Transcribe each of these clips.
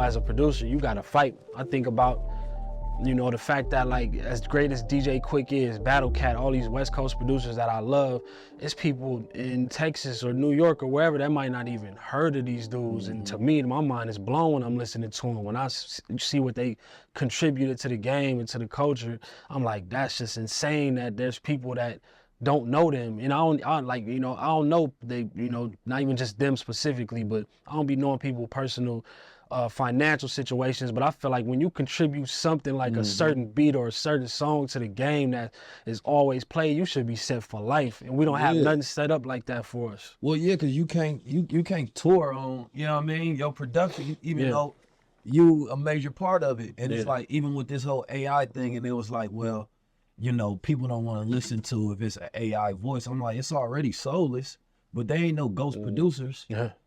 as a producer, you gotta fight. I think about, you know, the fact that like as great as DJ Quick is, Battle Cat, all these West Coast producers that I love, it's people in Texas or New York or wherever that might not even heard of these dudes. And to me, my mind is blown when I'm listening to them. When I see what they contributed to the game and to the culture, I'm like, that's just insane that there's people that don't know them. And I don't know they, you know, not even just them specifically, but I don't be knowing people personal financial situations, but I feel like when you contribute something like a certain beat or a certain song to the game that is always played, you should be set for life. And we don't have nothing set up like that for us. Well, yeah, because you can't tour on, you know what I mean, your production, even though you a major part of it. And it's like, even with this whole AI thing, and it was like, well, you know, people don't want to listen to if it's an AI voice. I'm like, it's already soulless, but they ain't no ghost producers.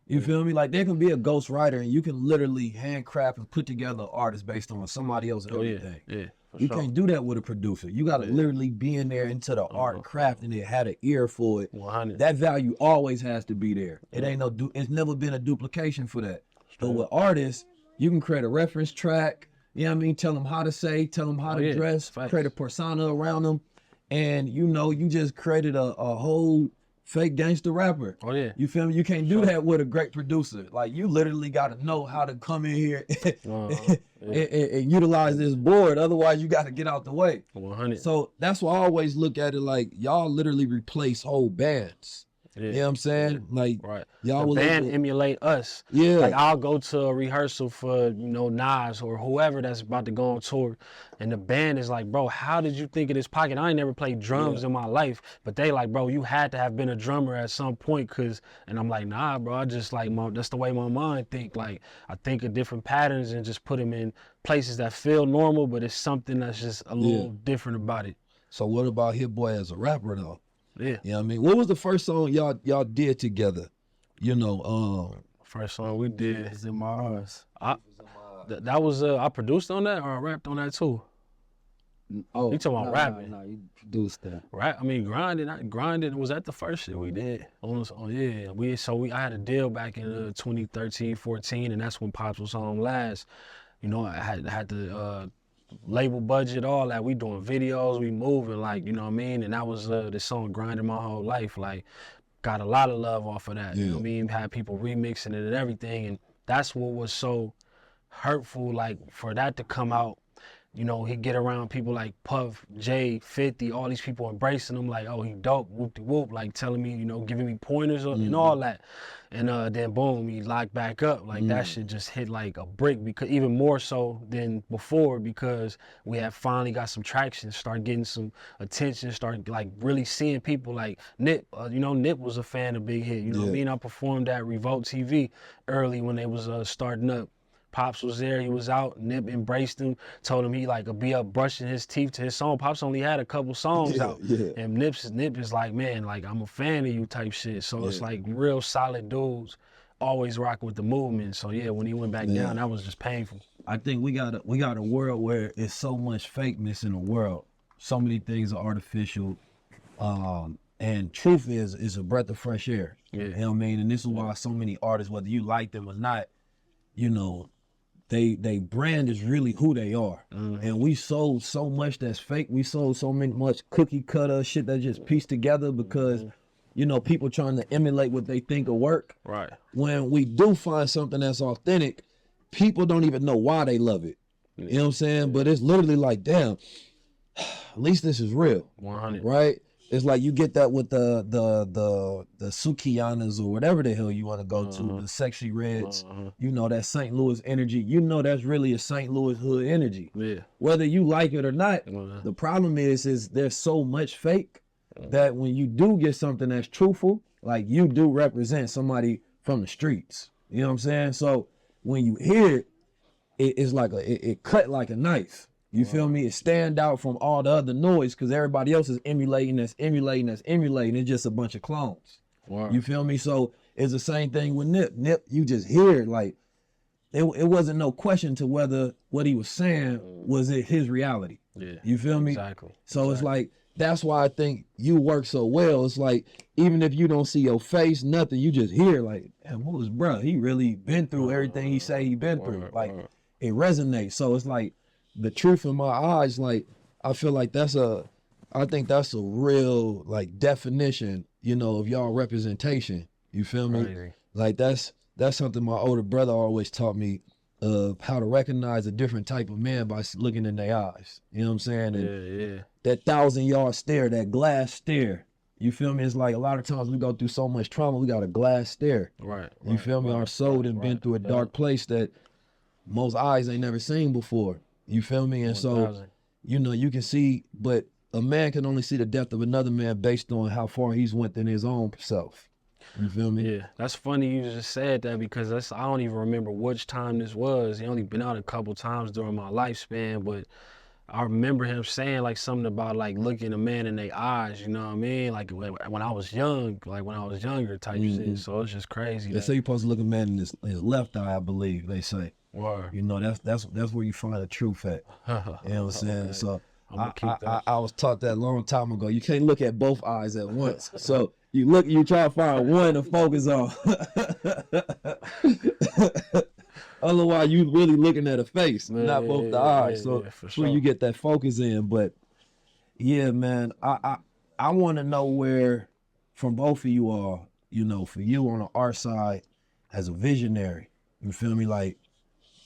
You feel me? Like, there can be a ghost writer and you can literally handcraft and put together an artist based on somebody else's everything. You can't do that with a producer. You got to literally be in there into the art craft and it had an ear for it. 100. That value always has to be there. It ain't it's never been a duplication for that. But with artists, you can create a reference track, you know what I mean? Tell them how to say, tell them how to dress, create a persona around them. And you know, you just created a whole fake gangster rapper. You feel me? You can't do that with a great producer. Like, you literally got to know how to come in here and utilize this board. Otherwise, you got to get out the way. 100. So that's why I always look at it like, y'all literally replace whole bands. You know what I'm saying? Like, y'all will band emulate us. Like, I'll go to a rehearsal for, you know, Nas or whoever that's about to go on tour, and the band is like, bro, how did you think of this pocket? I ain't never played drums in my life, but they like, bro, you had to have been a drummer at some point, and I'm like, nah, bro, I just like, that's the way my mind think. Like, I think of different patterns and just put them in places that feel normal, but it's something that's just a little different about it. So what about Hit Boy as a rapper though? You know what I mean? What was the first song y'all did together? You know, first song we did. It's in my eyes. That was I produced on that, or I rapped on that too. Oh, you talking about rapping? No, you produced that. Right? I mean, grinding was that the first shit we did. I had a deal back in 2013, 14, and that's when Pops was home last. You know, I had the label budget, all that. We doing videos, we moving, like, you know what I mean? And that was the song Grinding My Whole Life. Like, got a lot of love off of that. You know what I mean? Had people remixing it and everything. And that's what was so hurtful, like, for that to come out. You know, he get around people like Puff, Jay, 50, all these people embracing him, like, oh, he dope, whoop-de-whoop, like telling me, you know, giving me pointers and all that. And then boom, he locked back up. Like, that shit just hit like a brick, because even more so than before, because we had finally got some traction, started getting some attention, started like really seeing people like Nip. You know, Nip was a fan of Big Hit. You know what I mean? I performed at Revolt TV early when they was starting up. Pops was there, he was out, Nip embraced him, told him he like could be up brushing his teeth to his song. Pops only had a couple songs out. And Nip is like, man, like, I'm a fan of you type shit. So it's like real solid dudes, always rocking with the movement. So yeah, when he went back down, that was just painful. I think we got a world where it's so much fakeness in the world. So many things are artificial. And truth is a breath of fresh air. You know what I mean? And this is why so many artists, whether you like them or not, you know, they brand is really who they are. And we sold so much that's fake. We sold so much cookie cutter shit that just pieced together because, you know, people trying to emulate what they think will work. When we do find something that's authentic, people don't even know why they love it. You know what I'm saying? But it's literally like, damn, at least this is real. 100. Right? It's like you get that with the Sukianas or whatever the hell you want to go to, the Sexy Reds, you know, that St. Louis energy. You know that's really a St. Louis hood energy. Whether you like it or not, the problem is there's so much fake that when you do get something that's truthful, like, you do represent somebody from the streets. You know what I'm saying? So when you hear it, it's like it cut like a knife. You feel me? It stand out from all the other noise because everybody else is emulating. It's just a bunch of clones. You feel me? So it's the same thing with Nip. Nip, you just hear it, like, it wasn't no question to whether what he was saying was it his reality. You feel me? Exactly. So it's like, that's why I think you work so well. It's like, even if you don't see your face, nothing, you just hear like, man, what was bruh? He really been through everything he say he been through. Like, it resonates. So it's like the truth in my eyes, like, I feel like I think that's a real like definition, you know, of y'all representation. You feel me? Crazy. Like that's something my older brother always taught me, of how to recognize a different type of man by looking in their eyes. You know what I'm saying? And Yeah. that 1,000-yard stare, that glass stare. You feel me? It's like a lot of times we go through so much trauma, we got a glass stare. Right. You feel me? Our soul done been through a dark place that most eyes ain't never seen before. You feel me? And so, 1,000. you know, you can see, but a man can only see the depth of another man based on how far he's went in his own self. You feel me? Yeah, that's funny you just said that, because I don't even remember which time this was. He only been out a couple times during my lifespan, but I remember him saying like something about like looking a man in their eyes, you know what I mean? Like when I was young, like when I was younger type shit. So it's just crazy. They say you're supposed to look a man in his left eye, I believe they say. Word. You know, that's where you find the truth at. You know what I'm saying? Okay. So I'ma keep that. I was taught that a long time ago. You can't look at both eyes at once. So you try to find one to focus on. Otherwise, you really looking at a face, not both the eyes. So for that's sure. where you get that focus in. But yeah, man, I want to know where, from both of you all, you know, for you on the art side as a visionary, you feel me, like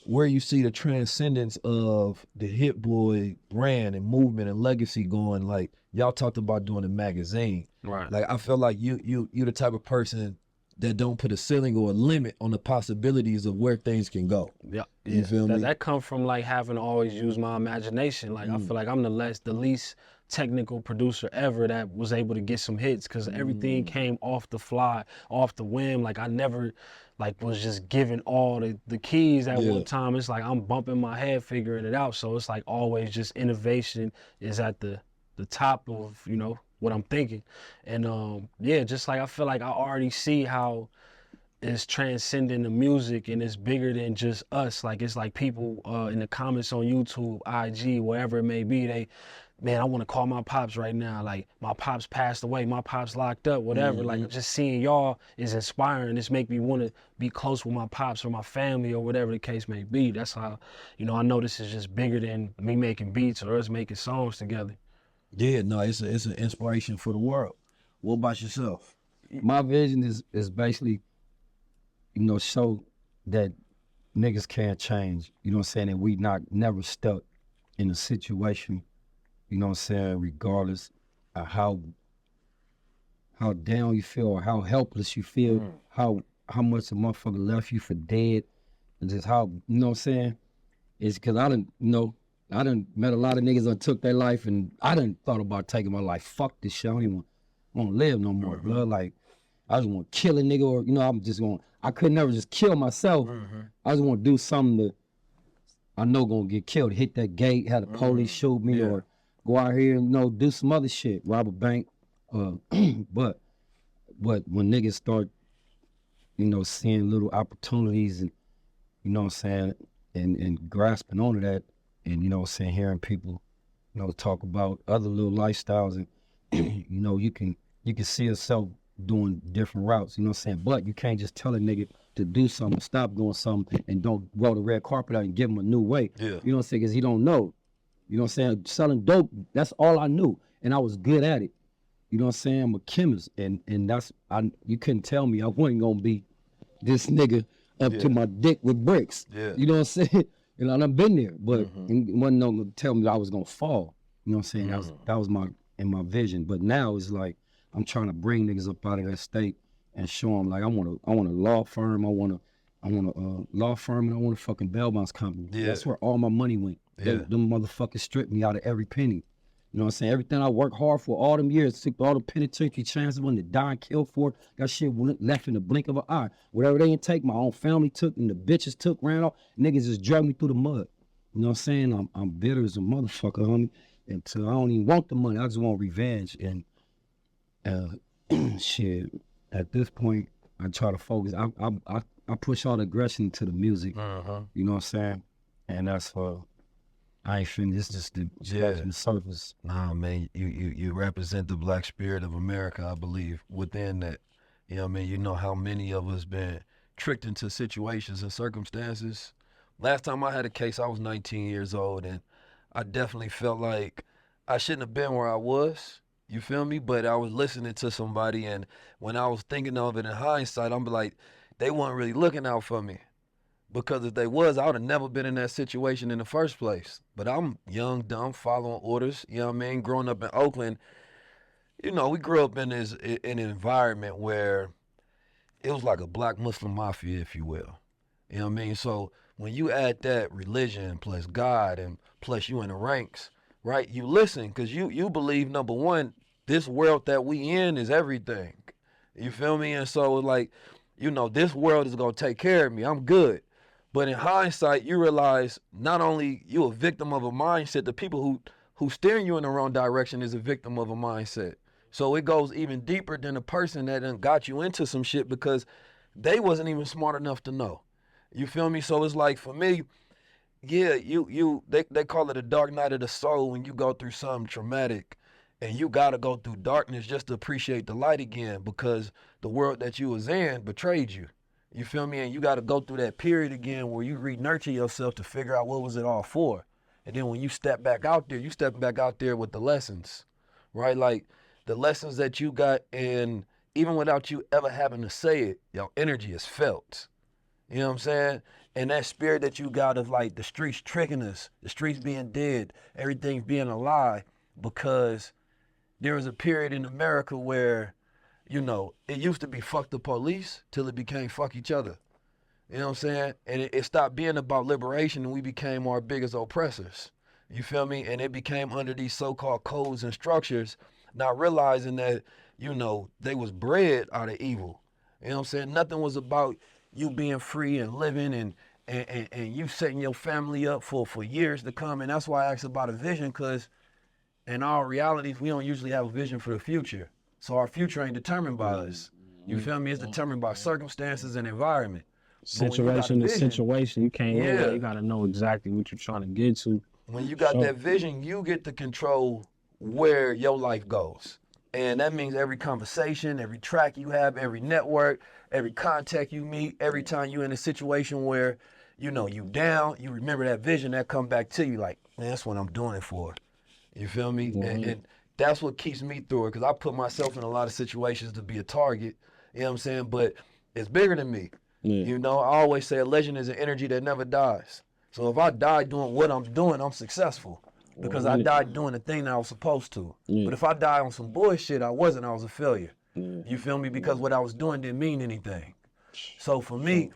where you see the transcendence of the Hit Boy brand and movement and legacy going. Like y'all talked about doing a magazine. Right. Like I feel like you the type of person that don't put a ceiling or a limit on the possibilities of where things can go. Yeah, You feel me? That come from like having to always use my imagination. Like I feel like I'm the least technical producer ever that was able to get some hits, because everything came off the fly, off the whim. Like I never like was just given all the keys at one time. It's like I'm bumping my head figuring it out. So it's like always just innovation is at the top of, you know, what I'm thinking. And yeah, just like I feel like I already see how it's transcending the music and it's bigger than just us. Like it's like people in the comments on YouTube, IG, wherever it may be, man, I want to call my pops right now. Like my pops passed away, my pops locked up, whatever. Like just seeing y'all is inspiring. It's make me want to be close with my pops or my family or whatever the case may be. That's how, you know, I know this is just bigger than me making beats or us making songs together. Yeah, no, it's an inspiration for the world. What about yourself? My vision is basically, you know, show that niggas can't change. You know what I'm saying? And we never stuck in a situation, you know what I'm saying, regardless of how down you feel or how helpless you feel, how much a motherfucker left you for dead, and just how, you know what I'm saying? It's because I done met a lot of niggas that took their life, and I done thought about taking my life. Fuck this shit. I don't even want to live no more, blood. Like, I just want to kill a nigga, or, you know, I could never just kill myself. I just want to do something that I know gonna get killed. Hit that gate, have the police shoot me, or go out here and, you know, do some other shit, rob a bank. But when niggas start, you know, seeing little opportunities and, you know what I'm saying, and grasping onto that, and, you know what I'm saying, hearing people, you know, talk about other little lifestyles, and you know, you can see yourself doing different routes, you know what I'm saying? But you can't just tell a nigga to do something, stop doing something, and don't roll the red carpet out and give him a new way. You know what I'm saying? Because he don't know. You know what I'm saying? Selling dope, that's all I knew. And I was good at it. You know what I'm saying? I'm a chemist. And you couldn't tell me I wasn't gonna be this nigga up to my dick with bricks. You know what I'm saying? And I've been there, but it wasn't no gonna tell me I was gonna fall. You know what I'm saying? That was my vision. But now it's like I'm trying to bring niggas up out of that state and show them, like, I want a law firm, I want a law firm, and I want a fucking bail bonds company. That's where all my money went. Them motherfuckers stripped me out of every penny. You know what I'm saying? Everything I worked hard for all them years, took all the penitentiary chances, wanted to die and kill for it, got shit left in the blink of an eye. Whatever they didn't take, my own family took, and the bitches took, ran off. Niggas just dragged me through the mud. You know what I'm saying? I'm bitter as a motherfucker, homie. And so I don't even want the money. I just want revenge. And shit, at this point, I try to focus. I push all the aggression to the music. You know what I'm saying? And that's I ain't finished. It's just the surface. Nah, man, you represent the black spirit of America, I believe, within that. You know what I mean? You know how many of us been tricked into situations and circumstances. Last time I had a case, I was 19 years old, and I definitely felt like I shouldn't have been where I was. You feel me? But I was listening to somebody, and when I was thinking of it in hindsight, I'm like, they weren't really looking out for me. Because if they was, I would have never been in that situation in the first place. But I'm young, dumb, following orders. You know what I mean? Growing up in Oakland, you know, we grew up in an environment where it was like a black Muslim mafia, if you will. You know what I mean? So when you add that religion plus God and plus you in the ranks, right? You listen because you believe, number one, this world that we in is everything. You feel me? And so like, you know, this world is going to take care of me. I'm good. But in hindsight, you realize not only you a victim of a mindset, the people who steering you in the wrong direction is a victim of a mindset. So it goes even deeper than the person that done got you into some shit because they wasn't even smart enough to know. You feel me? So it's like for me, yeah, they call it a dark night of the soul when you go through something traumatic and you gotta go through darkness just to appreciate the light again because the world that you was in betrayed you. You feel me? And you gotta go through that period again where you re-nurture yourself to figure out what was it all for. And then when you step back out there, you step back out there with the lessons, right? Like the lessons that you got, and even without you ever having to say it, your energy is felt. You know what I'm saying? And that spirit that you got of like the streets tricking us, the streets being dead, everything's being a lie, because there was a period in America where, you know, it used to be fuck the police till it became fuck each other. You know what I'm saying? And it stopped being about liberation and we became our biggest oppressors. You feel me? And it became under these so-called codes and structures, not realizing that, you know, they was bred out of evil. You know what I'm saying? Nothing was about you being free and living and you setting your family up for years to come. And that's why I asked about a vision, because in our realities, we don't usually have a vision for the future. So our future ain't determined by us. You feel me? It's determined by circumstances and environment. Situation to situation, you can't. Yeah, you gotta know exactly what you're trying to get to. When you got that vision, you get to control where your life goes. And that means every conversation, every track you have, every network, every contact you meet, every time you in a situation where, you know, you down, you remember that vision that come back to you like, man, that's what I'm doing it for. You feel me? Mm-hmm. And that's what keeps me through it, because I put myself in a lot of situations to be a target, you know what I'm saying? But it's bigger than me. Yeah. You know, I always say a legend is an energy that never dies. So if I die doing what I'm doing, I'm successful. Because I died doing the thing that I was supposed to. Yeah. But if I died on some bullshit, I was a failure. Yeah. You feel me? Because what I was doing didn't mean anything. So for me,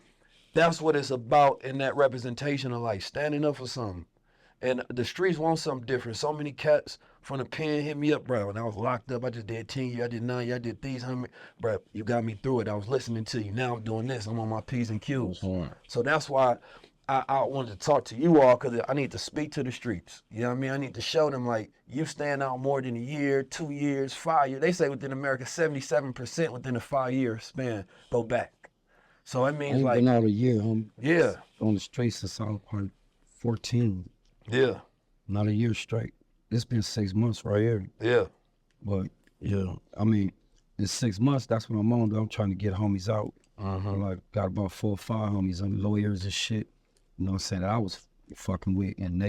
that's what it's about in that representation of like standing up for something. And the streets want something different. So many cats from the pen hit me up, bro. When I was locked up, I just did 10 years, I did 9 years, I did these 100. Bro, you got me through it. I was listening to you. Now I'm doing this. I'm on my P's and Q's. So that's why I wanted to talk to you all, because I need to speak to the streets. You know what I mean? I need to show them, like, you stand out more than a year, 2 years, 5 years. They say within America, 77% within a 5-year span go back. So that means, like, been out a year, yeah, on the streets since I was probably 14. Yeah. Not a year straight. It's been 6 months right here. Yeah. But, yeah, I mean, in 6 months, that's what I'm on, though. I'm trying to get homies out. Like, got about 4 or 5 homies, lawyers and shit. You know what I'm saying? That I was fucking with, and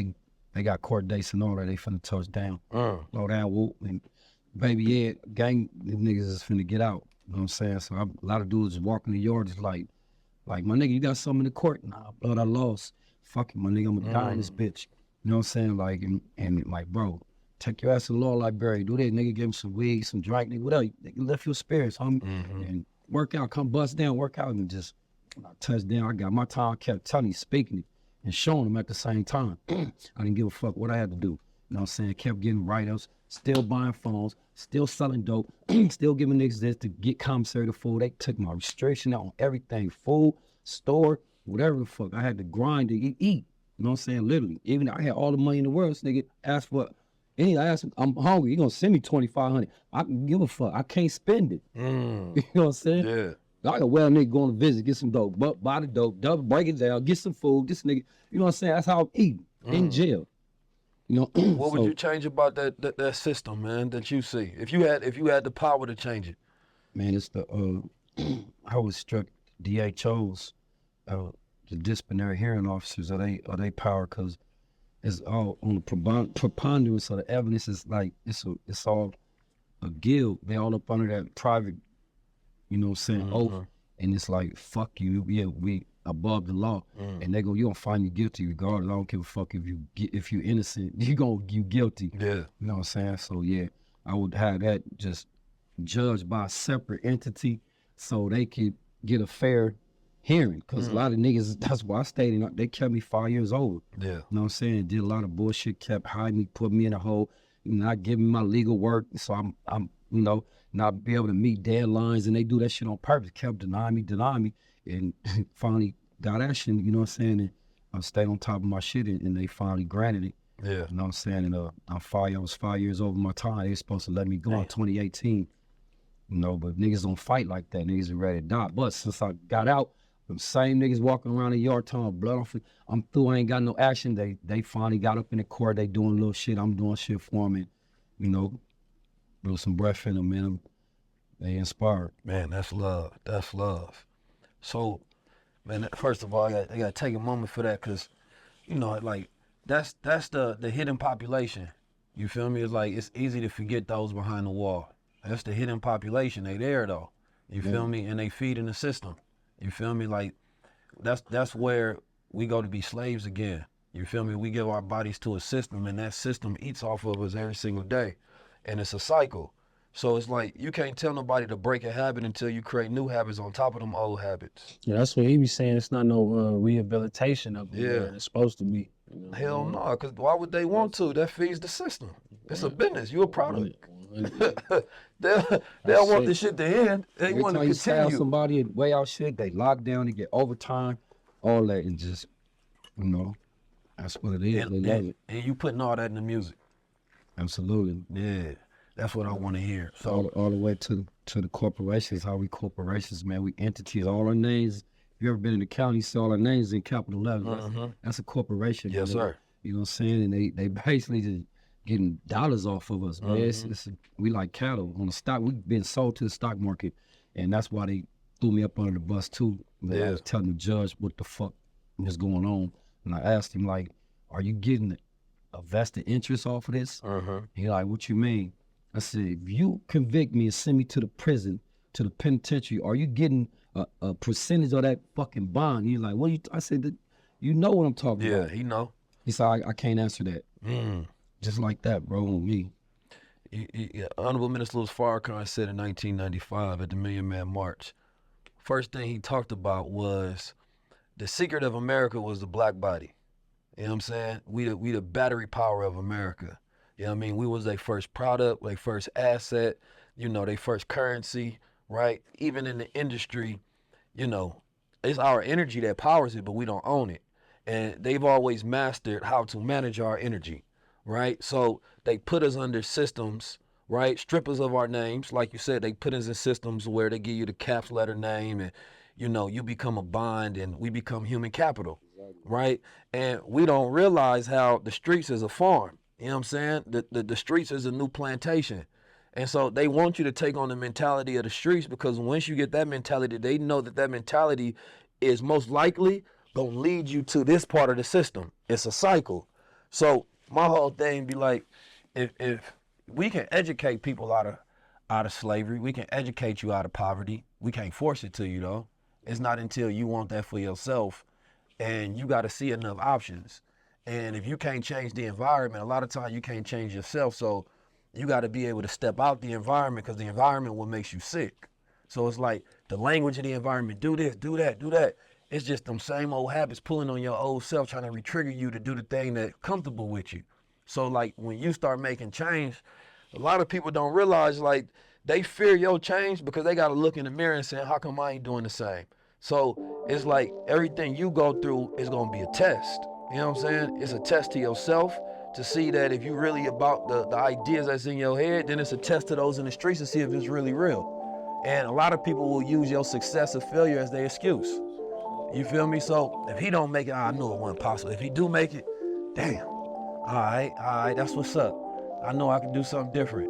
they got court dates and all that. They finna touch down. Low down, whoop, and baby Ed, gang, these niggas is finna get out. You know what I'm saying? So a lot of dudes walking the yard is like, my nigga, you got something in the court? Nah, blood, I lost. Fuck it, my nigga, I'm gonna die in this bitch. You know what I'm saying? Like, and like, bro, take your ass to the law library. Do that, nigga, give him some weed, some drink, nigga, whatever. Nigga, lift your spirits, homie. And work out, come bust down, work out, and just, when I touched down, I got my time, kept telling you, speaking it, and showing them at the same time. I didn't give a fuck what I had to do. You know what I'm saying? Kept getting write-ups, still buying phones, still selling dope, still giving niggas this to get commissary to food. They took my restriction out on everything, food, store, whatever the fuck. I had to grind to eat. You know what I'm saying? Literally. Even I had all the money in the world, this nigga asked for, I asked him, I'm hungry, you gonna send me $2,500. I can give a fuck. I can't spend it. You know what I'm saying? Yeah. I got well nigga going to visit, get some dope, buy the dope, double break it down, get some food. This nigga, you know what I'm saying? That's how I'm eating in jail. You know, What would you change about that system, man, that you see? If you had the power to change it. Man, it's the I was struck DHOs, the disciplinary hearing officers, are they power, because it's all on the preponderance of the evidence. Is like it's all a guild. They all up under that private, you know, saying oath, and it's like fuck you, yeah, we above the law, and they go, you gonna find you guilty regardless. I don't give a fuck if you innocent, you guilty. Yeah, you know what I'm saying. So yeah, I would have that just judged by a separate entity, so they could get a fair hearing. Cause a lot of niggas, that's why I stayed in. They kept me 5 years old. Yeah, you know what I'm saying. Did a lot of bullshit, kept hiding me, put me in a hole, not giving me my legal work. So I'm you know, not be able to meet deadlines, and they do that shit on purpose. Kept denying me, and finally got action. You know what I'm saying. And I stayed on top of my shit, and they finally granted it. yeah. You know what I'm saying. And I was 5 years over my time. They were supposed to let me go in 2018. You know, but niggas don't fight like that. Niggas are ready to die. But since I got out, them same niggas walking around the yard telling blood off. I'm through. I ain't got no action. They finally got up in the court. They doing little shit. I'm doing shit for them, and you know, blew some breath in them, man. They inspired. Man, that's love. That's love. So, man, first of all, I got to take a moment for that, because, you know, like that's the hidden population. You feel me? It's like it's easy to forget those behind the wall. That's the hidden population. They there though. You feel me? And they feed in the system. You feel me? Like that's where we go to be slaves again. You feel me? We give our bodies to a system, and that system eats off of us every single day. And it's a cycle. So it's like you can't tell nobody to break a habit until you create new habits on top of them old habits. Yeah, that's what he be saying. It's not no rehabilitation of it. Yeah. Man. It's supposed to be. You know? Hell no, because why would they want to? That feeds the system. It's a business. You a product. They don't want this shit to end. They Every want to time you stab continue. somebody and weigh out shit, they lock down, they get overtime, all that, and just, you know, that's what it is. They love it. And you putting all that in the music. Absolutely. Yeah, that's what I want to hear. So All the way to the corporations, how we corporations, man, we entities, all our names. If you ever been in the county, you see all our names in capital letters. That's a corporation. Yes, man. sir. You know what I'm saying? And they basically just getting dollars off of us, man. We like cattle on the stock. We've been sold to the stock market, and that's why they threw me up under the bus too. Man, I was telling the judge what the fuck was going on, and I asked him, like, are you getting a vested interest off of this? He like, what you mean? I said, if you convict me and send me to the prison, to the penitentiary, are you getting a percentage of that fucking bond? He's like, what? I said, you know what I'm talking about. Yeah, he know. He said, I can't answer that. Just like that, bro, on me. Honorable Minister Louis Farrakhan said in 1995 at the Million Man March, first thing he talked about was the secret of America was the black body. You know what I'm saying? We the battery power of America. You know what I mean? We was their first product, their first asset, you know, their first currency, right? Even in the industry, you know, it's our energy that powers it, but we don't own it. And they've always mastered how to manage our energy, right? So they put us under systems, right? Strip us of our names. Like you said, they put us in systems where they give you the caps letter name, and, you know, you become a bond and we become human capital, right? And we don't realize how the streets is a farm. You know what I'm saying? The streets is a new plantation. And so they want you to take on the mentality of the streets, because once you get that mentality, they know that mentality is most likely gonna lead you to this part of the system. It's a cycle. So my whole thing be like, if we can educate people out of slavery, we can educate you out of poverty. We can't force it to you though. It's not until you want that for yourself, and you got to see enough options. And if you can't change the environment, a lot of times you can't change yourself. So you got to be able to step out the environment, because the environment will make you sick. So it's like the language of the environment, do this, do that, do that. It's just them same old habits pulling on your old self, trying to re-trigger you to do the thing that's comfortable with you. So like when you start making change, a lot of people don't realize, like, they fear your change because they got to look in the mirror and say, how come I ain't doing the same? So it's like everything you go through is going to be a test. You know what I'm saying? It's a test to yourself to see that if you really about the ideas that's in your head, then it's a test to those in the streets to see if it's really real. And a lot of people will use your success or failure as their excuse. You feel me? So if he don't make it, I knew it wasn't possible. If he do make it, damn, All right, that's what's up. I know I can do something different.